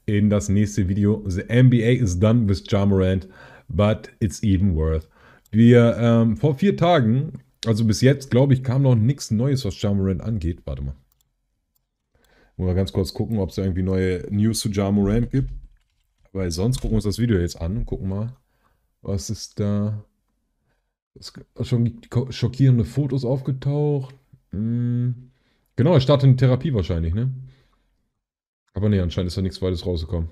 in das nächste Video. The NBA is done with Ja Morant, but it's even worth. Wir, vor 4 Tagen, also bis jetzt, glaube ich, kam noch nichts Neues, was Ja Morant angeht. Warte mal. Wollen wir ganz kurz gucken, ob es irgendwie neue News zu Ja Morant gibt. Weil sonst gucken wir uns das Video jetzt an und gucken mal, was ist da. Es sind schon schockierende Fotos aufgetaucht. Genau, er startet eine Therapie wahrscheinlich, ne? Aber ne, anscheinend ist da nichts weiteres rausgekommen.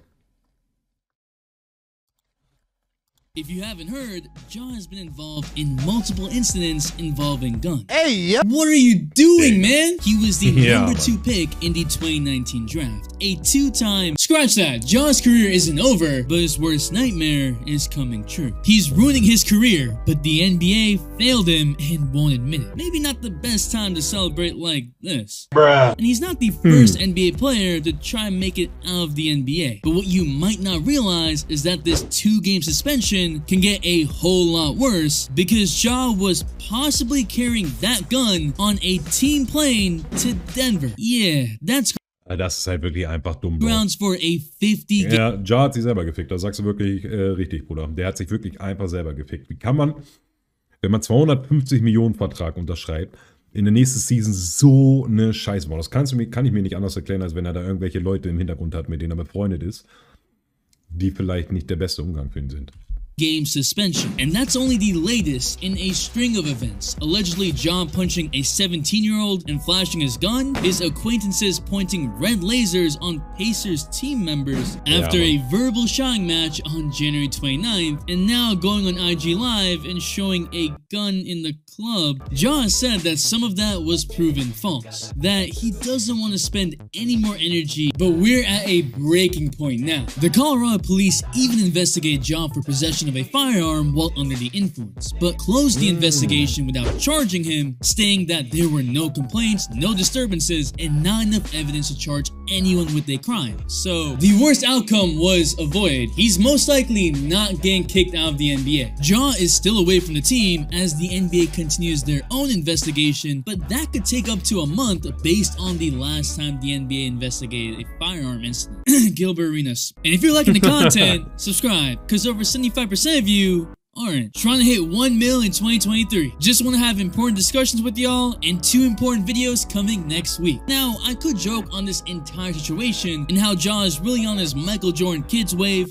If you haven't heard, Ja has been involved in multiple incidents involving guns. Hey, yeah. What are you doing, man? He was the number 2 pick in the 2019 draft. A 2-time... Scratch that. Ja's career isn't over, but his worst nightmare is coming true. He's ruining his career, but the NBA failed him and won't admit it. Maybe not the best time to celebrate like this. Bruh. And he's not the first NBA player to try and make it out of the NBA. But what you might not realize is that this 2-game suspension can get a whole lot worse because Ja was possibly carrying that gun on a team plane to Denver. Yeah, that's Das ist halt wirklich einfach dumm. grounds for a 50 Ja, Ja hat sich selber gefickt. Das sagst du wirklich richtig, Bruder. Der hat sich wirklich einfach selber gefickt. Wie kann man, wenn man 250 Millionen Vertrag unterschreibt, in der nächsten Season so eine Scheiße machen? Das kann ich mir nicht anders erklären, als wenn er da irgendwelche Leute im Hintergrund hat, mit denen er befreundet ist, die vielleicht nicht der beste Umgang für ihn sind. game suspension. And that's only the latest in a string of events. Allegedly, Ja punching a 17-year-old and flashing his gun, his acquaintances pointing red lasers on Pacers team members after a verbal shouting match on January 29th, and now going on IG Live and showing a gun in the club. Ja said that some of that was proven false, that he doesn't want to spend any more energy, but we're at a breaking point now. The Colorado police even investigated Ja for possession of a firearm while under the influence, but closed the investigation without charging him, stating that there were no complaints, no disturbances, and not enough evidence to charge anyone with a crime. So the worst outcome was avoided. He's most likely not getting kicked out of the NBA. Ja is still away from the team as the NBA continues their own investigation, but that could take up to a month based on the last time the NBA investigated a firearm incident. Gilbert Arenas. And if you're liking the content, subscribe, because over 75% of you aren't. Trying to hit 1 mil in 2023. Just want to have important discussions with y'all and 2 important videos coming next week. Now, I could joke on this entire situation and how Ja is really on his Michael Jordan kids wave,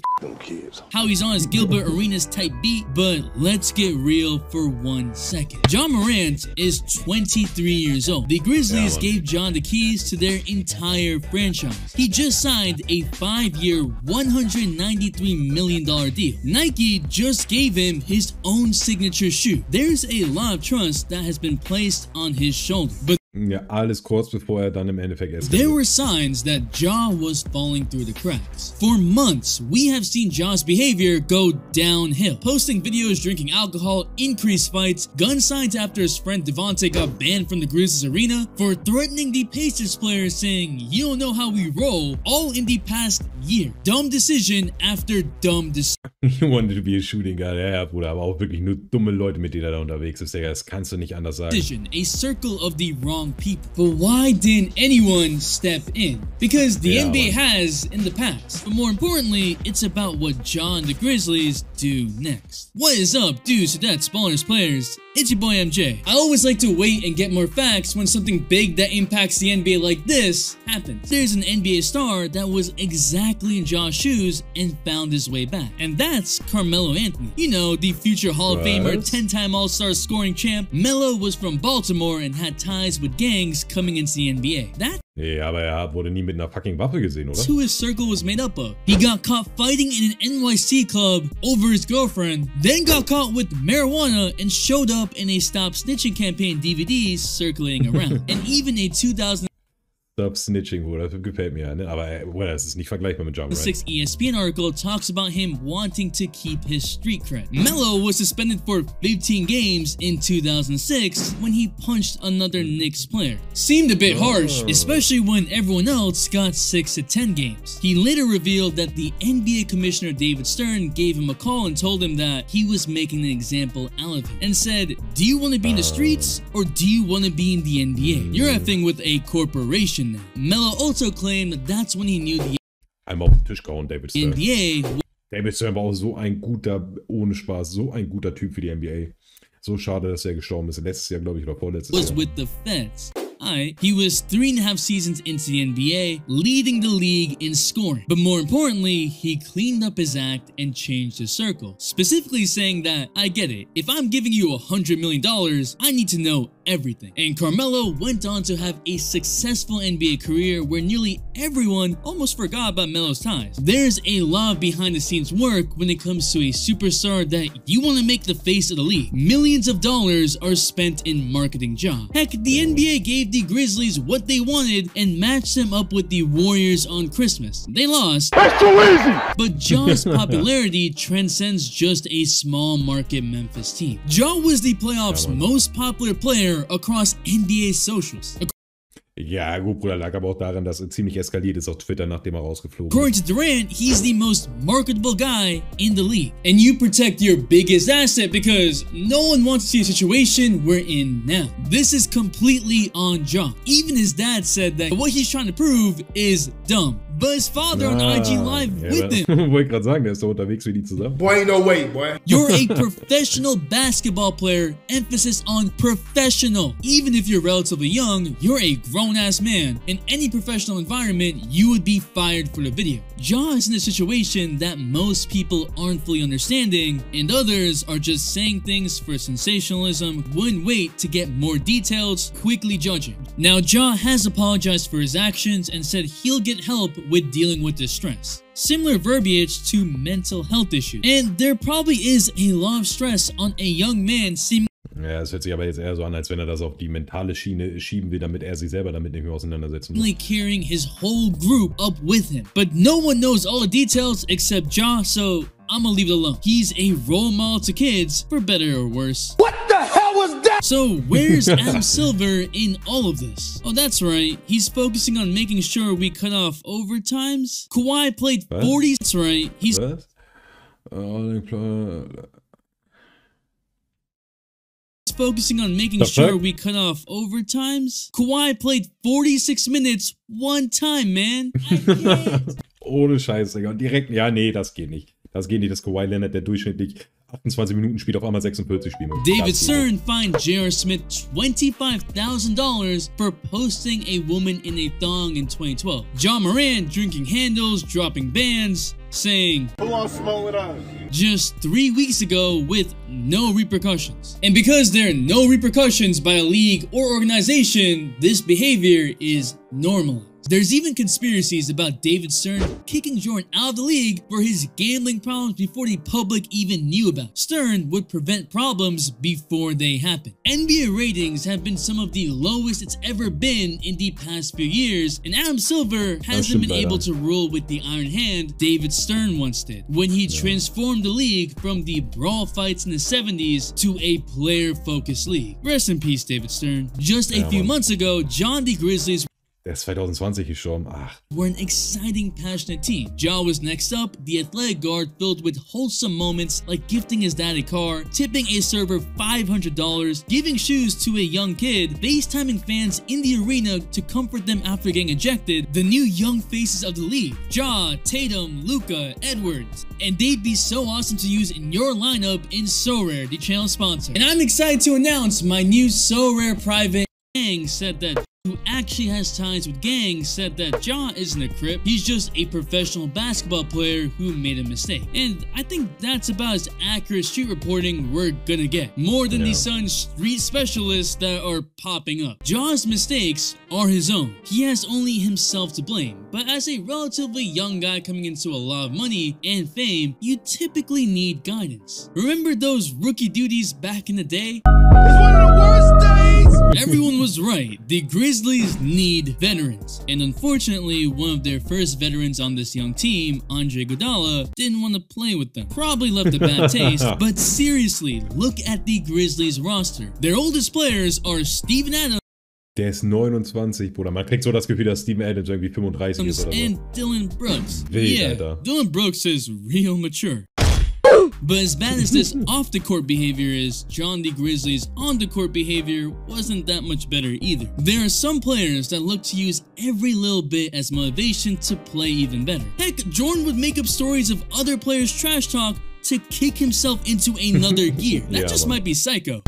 how he's on his Gilbert Arenas type beat, but let's get real for 1 second. Ja Morant is 23 years old. The Grizzlies gave Ja the keys to their entire franchise. He just signed a 5-year, $193 million deal. Nike just gave him his own signature shoe. There's a lot of trust that has been placed on his shoulder. But ja, alles kurz bevor dann im Endeffekt there were signs that Ja was falling through the cracks. For months, we have seen Ja's behavior go downhill. Posting videos drinking alcohol, increased fights, gun signs after his friend Devontae got banned from the Grizzlies arena for threatening the Pacers players saying, "You don't know how we roll," all in the past year. Dumb decision after dumb decision. You wanted to be a shooting guy, ja, Bruder, aber auch wirklich nur dumme Leute, mit denen er da unterwegs ist, Digga, das kannst du nicht anders sagen. A circle of the wrong people. But why didn't anyone step in? Because the NBA has in the past. But more importantly, it's about what Ja and the Grizzlies do next. What is up, dudes, that's Ballers Players? It's your boy MJ. I always like to wait and get more facts when something big that impacts the NBA like this happens. There's an NBA star that was exactly in Ja's shoes and found his way back. And that's Carmelo Anthony. You know, the future Hall of Famer, 10-time All-Star scoring champ. Melo was from Baltimore and had ties with gangs coming into the NBA. That Ja, aber er wurde nie mit einer fucking Waffe gesehen, oder? who his circle was made up of. He got caught fighting in an NYC club over his girlfriend, then got caught with marijuana and showed up in a Stop Snitching campaign DVDs circulating around. And even a 2000 Stop Snitching, Bruder, das gefällt mir ja, ne? Aber, Bruder, das ist nicht vergleichbar mit Ja Morant. 6 ESPN article talks about him wanting to keep his street cred. Melo was suspended for 15 games in 2006 when he punched another Knicks player. Seemed a bit harsh, especially when everyone else got 6 to 10 games. He later revealed that the NBA commissioner David Stern gave him a call and told him that he was making an example out of him and said, "Do you want to be in the streets or do you want to be in the NBA? You're effing with a corporation now." Melo also claimed that that's when he knew the Einmal auf den Tisch gehauen, David Stern. NBA David Stern war auch so ein guter, ohne Spaß, so ein guter Typ für die NBA. So schade, dass er gestorben ist. Letztes Jahr, glaube ich, oder vorletztes was Jahr. with the Feds. He was 3.5 seasons into the NBA, leading the league in scoring. But more importantly, he cleaned up his act and changed his circle. Specifically saying that, I get it, if I'm giving you $100 million, I need to know everything. And Carmelo went on to have a successful NBA career where nearly everyone almost forgot about Melo's ties. There's a lot of behind the scenes work when it comes to a superstar that you want to make the face of the league. Millions of dollars are spent in marketing Ja. Heck, the NBA gave the Grizzlies what they wanted and matched them up with the Warriors on Christmas. They lost. That's too easy! But Ja's popularity transcends just a small market Memphis team. Ja was the playoffs' most popular player across NBA socials. Ja, gut, Bruder, lag aber auch daran, dass er ziemlich eskaliert ist auf Twitter, nachdem er rausgeflogen ist. According to Durant, he's the most marketable guy in the league. And you protect your biggest asset because no one wants to see a situation we're in now. This is completely on Ja. Even his dad said that what he's trying to prove is dumb. But his father on IG Live with him. Wollte gerade sagen, der ist doch unterwegs wie die zusammen. Boy, ain't no way, boy. You're a professional basketball player, emphasis on professional. Even if you're relatively young, you're a grown-ass man. In any professional environment, you would be fired for the video. Ja is in a situation that most people aren't fully understanding, and others are just saying things for sensationalism, wouldn't wait to get more details, quickly judging. Now, Ja has apologized for his actions and said he'll get help with dealing with distress. Similar verbiage to mental health issues. And there probably is a lot of stress on a young man seemingly Ja, es hört sich aber jetzt eher so an, als wenn er das auf die mentale Schiene schieben will, damit er sich selber damit nicht mehr auseinandersetzen muss. carrying his whole group up with him. But no one knows all the details except Ja, so I'm gonna leave it alone. He's a role model to kids, for better or worse. What the hell was that? So where's Adam Silver in all of this? Oh, that's right. He's focusing on making sure we cut off overtimes. Kawhi played 40. That's right. He's focusing on making sure we cut off overtimes. Kawhi played 46 minutes one time, man. I can't. Ohne Scheiß, Digga. Und direkt, ja, nee, das geht nicht. Das geht nicht, dass Kawhi Leonard, der durchschnittlich 28 Minuten spielt, auf einmal 46 spielen muss. David Stern fined J.R. Smith $25,000 for posting a woman in a thong in 2012. John Morant drinking handles, dropping bands, saying, Who wants to smoke with us? Just 3 weeks ago with no repercussions. And because there are no repercussions by a league or organization, this behavior is normalized. There's even conspiracies about David Stern kicking Jordan out of the league for his gambling problems before the public even knew about. Stern would prevent problems before they happen. NBA ratings have been some of the lowest it's ever been in the past few years, and Adam Silver hasn't been able to rule with the iron hand David Stern once did, when he transformed the league from the brawl fights in the 70s to a player-focused league. Rest in peace, David Stern. Just a few months ago, the Grizzlies Der ist 2020 gestorben. Ach. We're an exciting, passionate team. Ja was next up, the athletic guard filled with wholesome moments like gifting his dad a car, tipping a server $500, giving shoes to a young kid, FaceTiming fans in the arena to comfort them after getting ejected, the new young faces of the league. Ja, Tatum, Luka, Edwards. And they'd be so awesome to use in your lineup in SoRare, the channel sponsor. And I'm excited to announce my new SoRare private. Gang said that who actually has ties with gangs said that Ja isn't a Crip, he's just a professional basketball player who made a mistake. And I think that's about as accurate street reporting we're gonna get. More than the Sun's street specialists that are popping up. Ja's mistakes are his own. He has only himself to blame. But as a relatively young guy coming into a lot of money and fame, you typically need guidance. Remember those rookie duties back in the day? It's one of the worst days! Everyone was right. The Grizzlies need veterans. And unfortunately, one of their first veterans on this young team, MJ2kALLDAY, didn't want to play with them. Probably left a bad taste, but seriously, look at the Grizzlies roster. Their oldest players are Steven Adams. Der ist 29, Bruder. Man kriegt so das Gefühl, dass Steven Adams irgendwie 35 ist oder so. And Dylan Brooks. Wild, Alter. Dylan Brooks is real mature. But as bad as this off-the-court behavior is, John the Grizzlies' on-the-court behavior wasn't that much better either. There are some players that look to use every little bit as motivation to play even better. Heck, Jordan would make up stories of other players' trash talk to kick himself into another gear. That just might be psycho.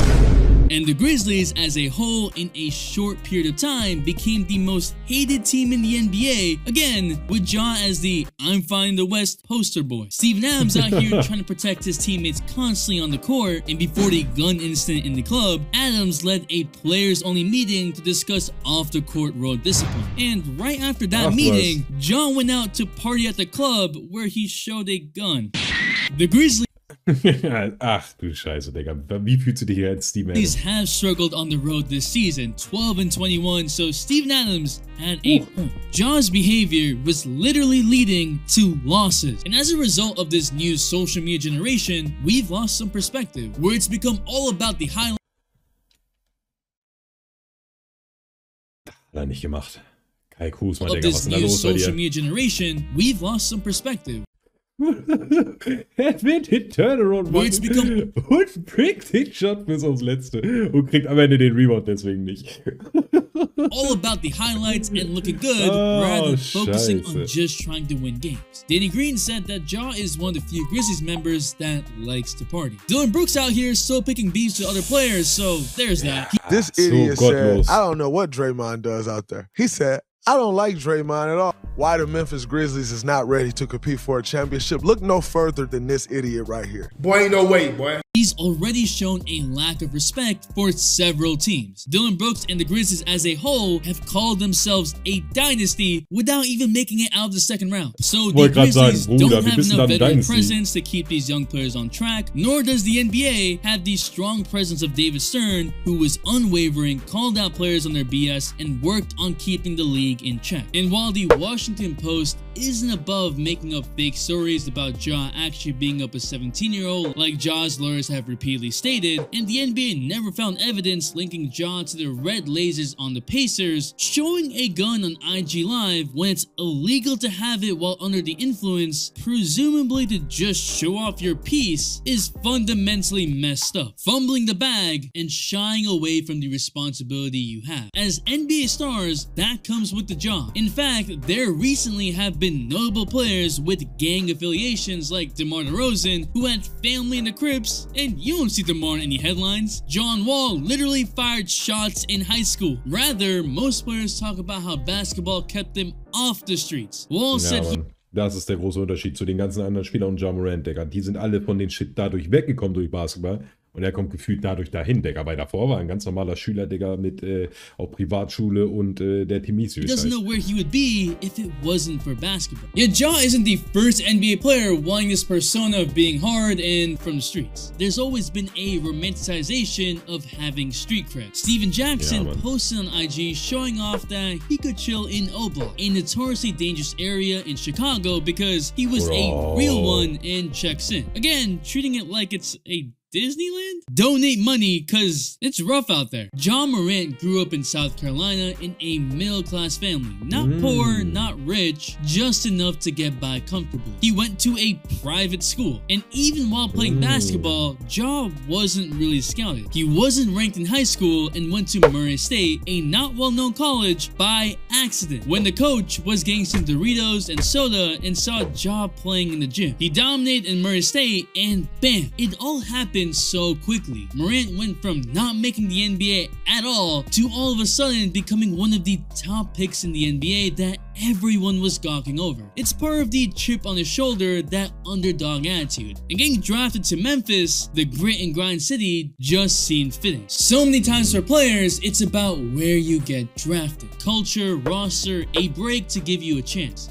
And the Grizzlies as a whole in a short period of time became the most hated team in the NBA, again with Ja as the I'm fine the West poster boy. Steven Adams out here trying to protect his teammates constantly on the court, and before the gun incident in the club, Adams led a players only meeting to discuss off the court road discipline. And right after that meeting, Ja went out to party at the club where he showed a gun. The Grizzlies Ach du Scheiße, Digga. Wie fühlst du dich hier als Steven Adams? Have struggled on the road this season, 12-21, so Steven Adams had a point. Ja's behavior was literally leading to losses. And as a result of this new social media generation, we've lost some perspective, where it's become all about the highlights. Hat er nicht gemacht. Kai Kuzma, Of Digga, was this ist denn da new los bei social dir? media generation, we've lost some perspective. Er wird den Turnaround machen und bringt den Shot bis aufs Letzte und kriegt am Ende den Rebound deswegen nicht. All about the highlights and looking good rather than focusing on just trying to win games. Danny Green said that Ja is one of the few Grizzlies members that likes to party. Dylan Brooks out here still picking beefs with other players, so there's that. This idiot said, I don't know what Draymond does out there. He said, I don't like Draymond at all. Why the Memphis Grizzlies is not ready to compete for a championship? Look no further than this idiot right here. Boy, ain't no way, boy. He's already shown a lack of respect for several teams. Dylan Brooks and the Grizzlies as a whole have called themselves a dynasty without even making it out of the second round. So the Grizzlies don't have enough veteran presence to keep these young players on track, nor does the NBA have the strong presence of David Stern, who was unwavering, called out players on their BS, and worked on keeping the league in check. And while the Washington Post isn't above making up fake stories about Ja actually being up a 17-year-old, like Ja's lawyers have repeatedly stated, and the NBA never found evidence linking Ja to the red lasers on the Pacers, showing a gun on IG Live when it's illegal to have it while under the influence, presumably to just show off your piece, is fundamentally messed up. Fumbling the bag and shying away from the responsibility you have. As NBA stars, that comes with the job. In fact, there recently have been notable players with gang affiliations like DeMar DeRozan, who had family in the Crips, and you don't see DeMar in any headlines. John Wall literally fired shots in high school. Rather, most players talk about how basketball kept them off the streets. Wall said das ist der große Unterschied zu den ganzen anderen Spielern und Ja Morant, Digga. Die sind alle von den Shit dadurch weggekommen durch Basketball. Und er kommt gefühlt dadurch dahin, Digga. Weil davor war ein ganz normaler Schüler, Digga, mit auch Privatschule und der Timisius. He doesn't know where he would be if it wasn't for basketball. Yet Ja isn't the first NBA player wanting this persona of being hard and from the streets. There's always been a romanticization of having street cred. Steven Jackson posted on IG showing off that he could chill in O-Block, a notoriously dangerous area in Chicago, because he was a real one and checks in. Again, treating it like it's a Disneyland? Donate money, cause it's rough out there. Ja Morant grew up in South Carolina in a middle-class family. Not poor, not rich, just enough to get by comfortably. He went to a private school, and even while playing basketball, Ja wasn't really scouted. He wasn't ranked in high school and went to Murray State, a not well-known college, by accident, when the coach was getting some Doritos and soda and saw Ja playing in the gym. He dominated in Murray State, and bam, it all happened so quickly. Morant went from not making the NBA at all to all of a sudden becoming one of the top picks in the NBA that everyone was gawking over. It's part of the chip on his shoulder, that underdog attitude. And getting drafted to Memphis, the grit and grind city, just seemed fitting. So many times for players, it's about where you get drafted. Culture, roster, a break to give you a chance.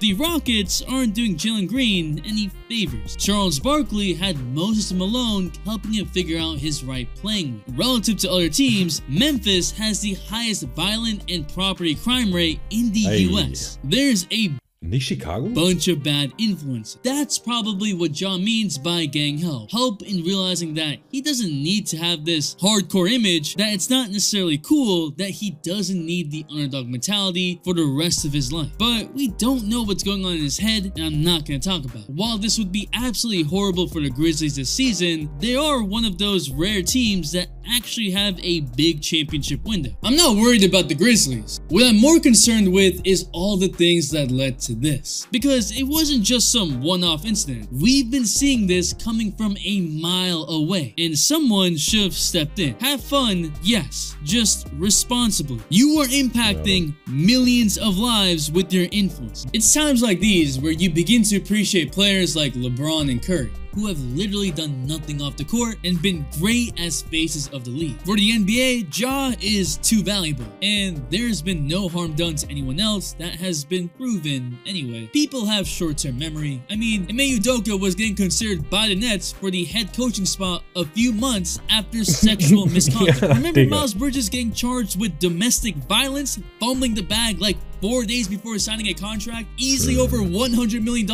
The Rockets aren't doing Jalen Green any favors. Charles Barkley had Moses Malone helping him figure out his right playing way. Relative to other teams, Memphis has the highest violent and property crime rate in the US. There's a Nicht Chicago? Bunch of bad influences. That's probably what Ja means by gang help. Help in realizing that he doesn't need to have this hardcore image, that it's not necessarily cool, that he doesn't need the underdog mentality for the rest of his life. But we don't know what's going on in his head, and I'm not going to talk about it. While this would be absolutely horrible for the Grizzlies this season, they are one of those rare teams that actually have a big championship window. I'm not worried about the Grizzlies. What I'm more concerned with is all the things that led to this. Because it wasn't just some one-off incident. We've been seeing this coming from a mile away, and someone should have stepped in. Have fun, yes, just responsibly. You are impacting millions of lives with your influence. It's times like these where you begin to appreciate players like LeBron and Curry, who have literally done nothing off the court and been great as faces of the league. For the NBA, Ja is too valuable, and there's been no harm done to anyone else that has been proven anyway. People have short-term memory. I mean, MJ2kALLDAY was getting considered by the Nets for the head coaching spot a few months after sexual misconduct. Remember Miles Bridges getting charged with domestic violence, fumbling the bag like 4 days before signing a contract, easily over $100 million,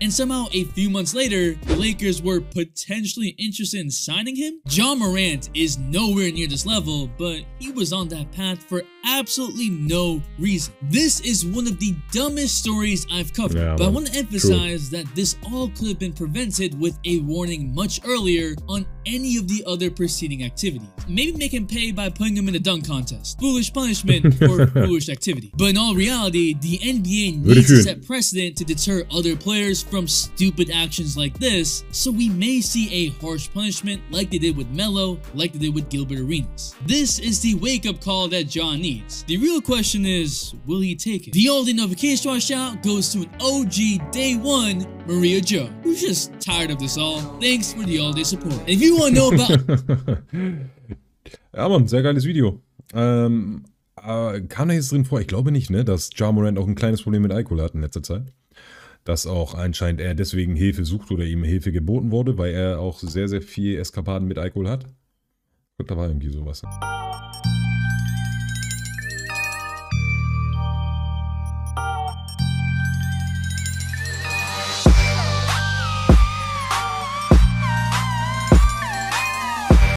and somehow a few months later, the Lakers were potentially interested in signing him? Ja Morant is nowhere near this level, but he was on that path for absolutely no reason. This is one of the dumbest stories I've covered, but I want to emphasize that this all could have been prevented with a warning much earlier on any of the other preceding activities. Maybe make him pay by putting him in a dunk contest. Foolish punishment for foolish activity. But in all reality, the NBA needs to set precedent to deter other players from stupid actions like this, so we may see a harsh punishment like they did with Melo, like they did with Gilbert Arenas. This is the wake-up call that Ja needs. The real question is, will he take it? The all-day notification watch out goes to an OG day one, Maria Jo, who's just tired of this all. Thanks for the all-day support. And if you want to know about... Ja, Mann, sehr geiles Video. Kam da jetzt drin vor? Ich glaube nicht, ne, dass Ja Morant auch ein kleines Problem mit Alkohol hat in letzter Zeit. Dass auch anscheinend er deswegen Hilfe sucht oder ihm Hilfe geboten wurde, weil er auch sehr, sehr viel Eskapaden mit Alkohol hat. Ich glaube, da war irgendwie sowas.